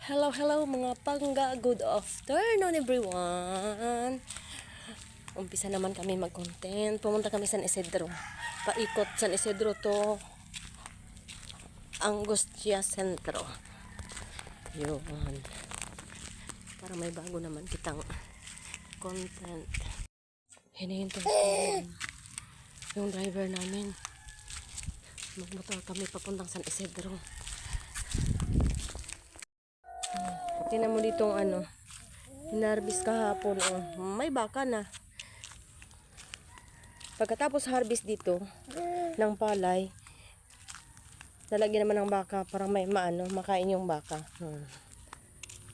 Hello mga pangga, good afternoon everyone. Umpisa naman kami mag-content. Pumunta kami San Isidro. Paikot San Isidro to Angustia Centro. Yun. Para may bago naman kitang content. Hinihintay ko yung driver namin. Magmotor kami papuntang San Isidro. Tingnan mo ditong hinarbis kahapon. May baka na. Pagkatapos harvest dito ng palay, lalagyan naman ng baka para may makain yung baka.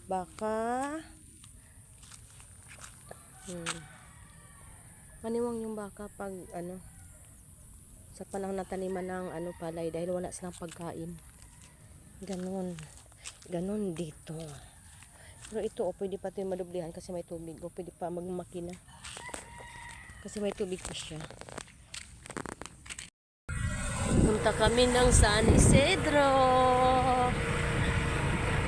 Baka. Maniwang yung baka pag sa panahon na taniman ng palay dahil wala silang pagkain. Ganon dito. Pero ito, pwede pa ito madublihan kasi may tubig. Pwede pa magmakina. Kasi may tubig pa siya. Punta kami ng San Isidro.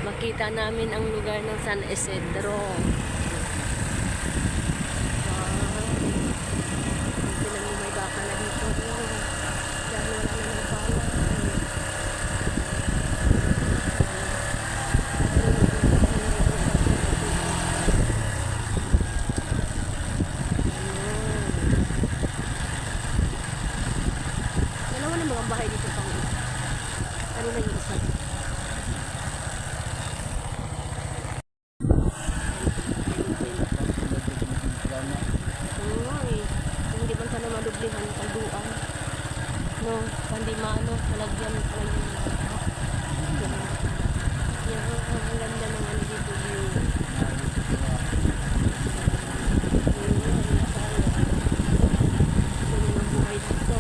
Makita namin ang lugar ng San Isidro. Tingnan mo, may baka na dito. Dahil wala na ng palay. Bahay dito pang ano na yung isa. Hindi man sana madublihan ng kalduan. No, hindi malagyan yung ang ganda ng dito view. Buhay dito.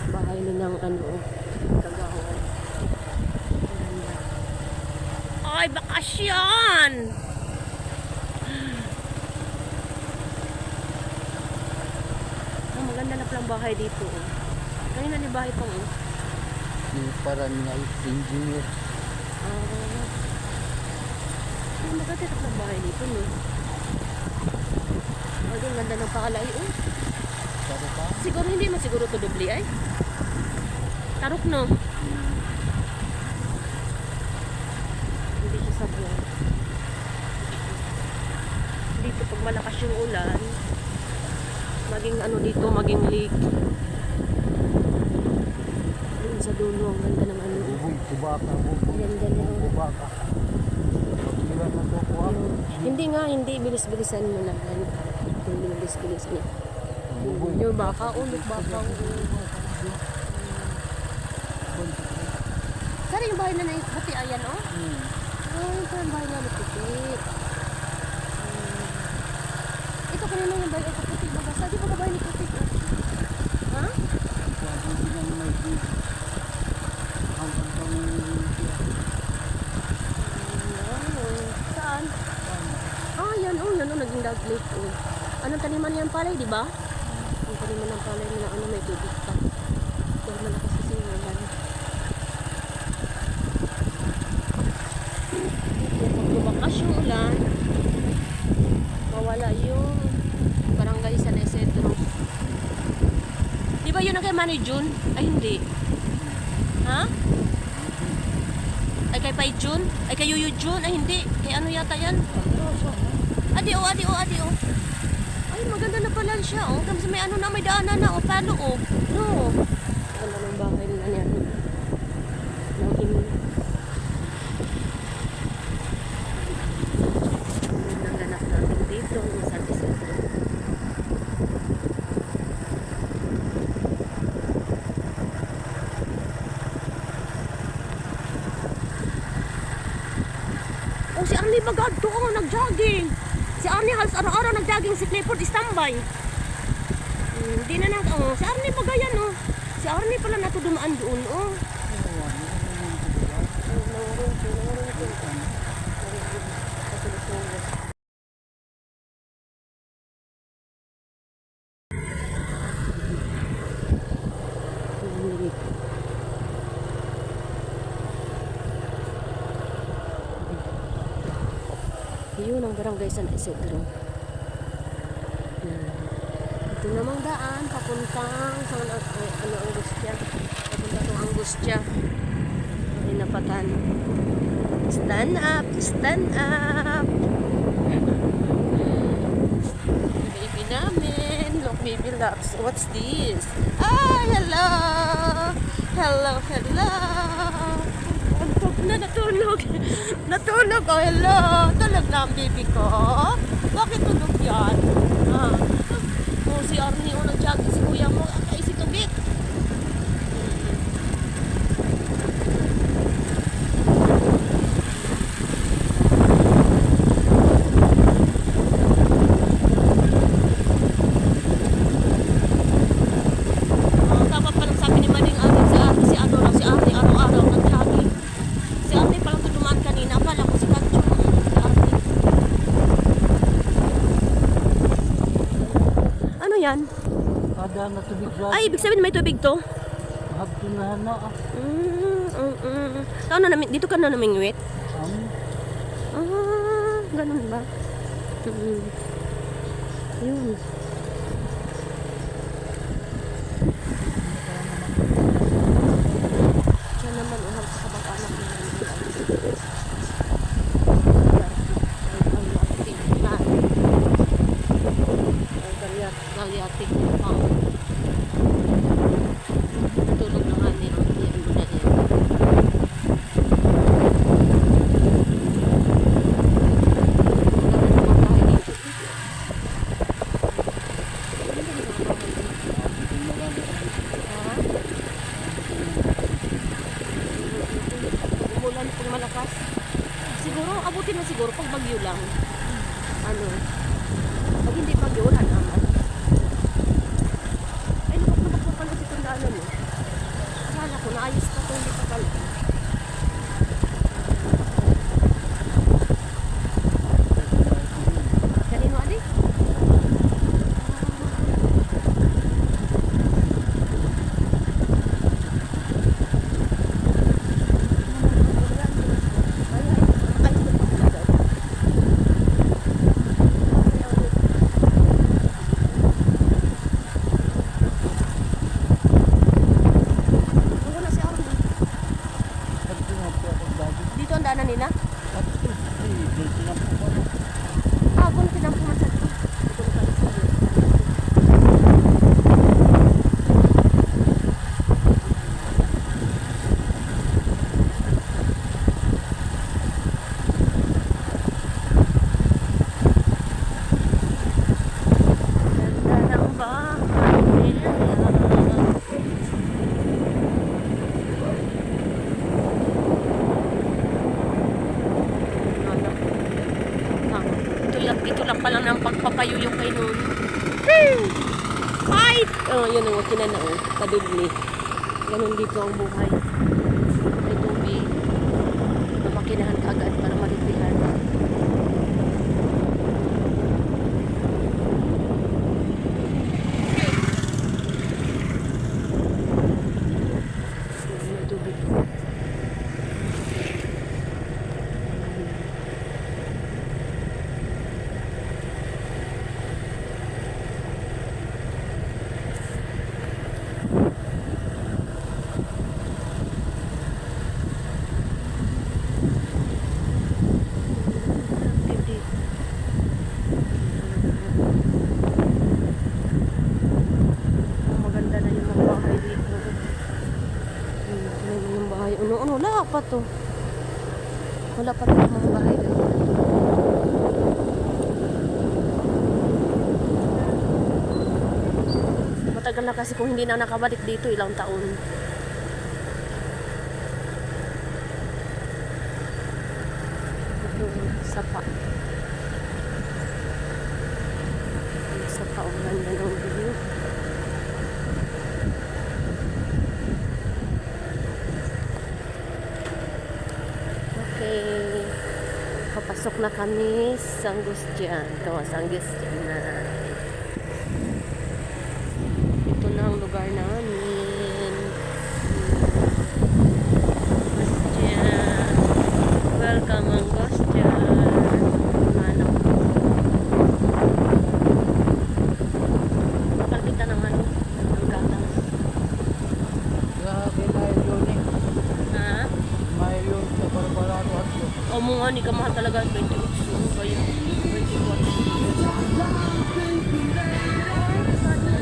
Bahay ng kagawan. Ay, bakasyon! Ang maganda na palang bahay dito. Kanina ni bahay pang para niya engineer. Ang maganda na palang bahay dito, no? Ay, ang ganda ng pakalay, Siguro hindi man siguro to dubli ay. Tarok, no? Hindi siya sabuan. Dito pag malakas yung ulan, maging dito, maging lake. Doon sa dulo, ang ganda ng Kubaka. Ganda na. Kubaka. Hindi. Bilis-bilisan mo lang. Hindi bilis-bilisan. Yung baka, baka. Saan yung bahay na puti? Ayan, Ay, ito yung bahay na puti. Ito kanina yung bahay na puti. Babasa, di ba ka bahay ni puti? Ha? Saan? Yan, naging dog lake, Anong taniman yan palay, di ba? Ang taniman ng palay na may tubig pa. Dahil malakas kasi yung ulan. Pag lumakas yung ulan, mawala yung barangay San Isidro. Di ba yun ang kay Manny June? Ay, hindi. Ha? Ay, kay Pai June? Ay, kay Yuyu June? Ay, hindi. Kay ano yata yan? Adi. Ay, maganda na pala siya, Kasi may may daanan na, palo, No. Ganda ng bahay nila niya. Ang ganap natin dito, San Isidro. Si Arnie bagad doon, nag-jogging. Si Arnie halos araw-araw nag-jogging, si Clifford standby. Hindi na na, oh, si Arnie pa ganyan, oh. Si Arnie pala nato dumaan doon, oh. Yun ang barangay San Isidro. Ito namang daan papuntang sa Angustia. Papunta to Angustia. Ay napatan. Stand up, stand up. Baby namin. Look, baby loves. What's this? Ah, hello. Hello, hello. Antog na, natulog. Natulog, oh, hello. Tulog na ang baby ko. Bakit tulog yan? Ah. Oh, si Arnie, oh, nag-jogging si kuya mo. Ay, si Tugit. Tama pa lang sabi ni Maning Atin si Arnie araw-araw nag-jogging. Si Arnie palang tudumaan kanina. Akala ko si Katjo. Si Arnie. Ano yan? Kada na tubig sa Ay, ibig sabihin may tubig to? haptunahan na Saan na namin, dito ka na namingwit? Am, Ganun ba? Yun. Siya naman, uhal sa kabag-anak niya. Galiatik pa. Tulog na nga niya. Ano na yan. Umulan pong malakas. Siguro, abutin na siguro pag bagyo lang. Ano? Pag hindi bagyo, wala naman. Ay, lubak po pala si tandaanan mo. Akala ko, naayos pa ito, hindi pa pala. Kanino, adi? Wala si Arnie. Dito ang daanan nila? Kung pinampuman sa ito. Ganda ng bahay nila. Ito lang pala ng pagpapayuyok kay Nun. Ay! Oh, yun ang kinanao. Kadugli. Ganun dito ang buhay. May tubig. Mamakinahan ka agad para malipihan. May tubig. Maganda na yung mga bahay dito. Yung bahay. Ano, wala pa to. Wala pa to yung mga bahay dito. Matagal na kasi kung hindi na nakabalik dito, ilang taon. Sapa. Sapa, ang ganda ng view. Papasok na kami sa Angustian. Ito, sa Angustian na. Ito na ang lugar namin. Angustian. Welcome, Angustian. Manok. Bakal kita ng ano? Ng gatas. Grabe mahal yun eh. Ha? Mahal yun sa Barbarato at yun. O mo nga, ni ka mahal talaga 28. So, kaya 24.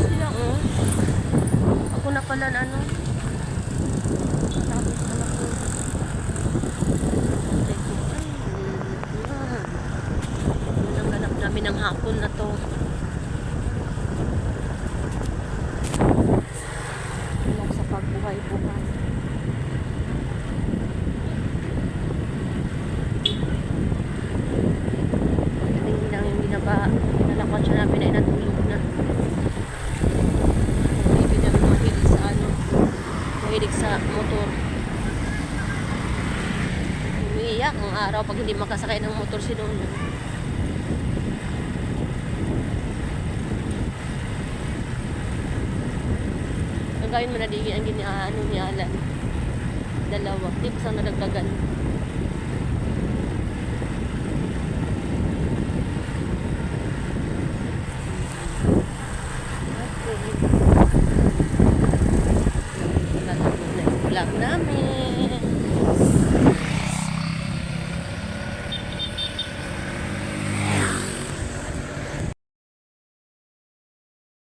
Sila, oh. Ako na pala na ano. Tapos na ako. Yun ang ganap namin ng hapon na to. Tulong sa pagbuhay-buhay. Hindi lang yung binalakot siya namin ay natulog na. Hindi namin mahilig sa ano, mahilig sa motor. Umiiyak ang araw pag hindi makasakay ng motor si Nono. Ang gawin mo na di ang ano ni Alan. Dalawa. Di ko sa nadagdagan.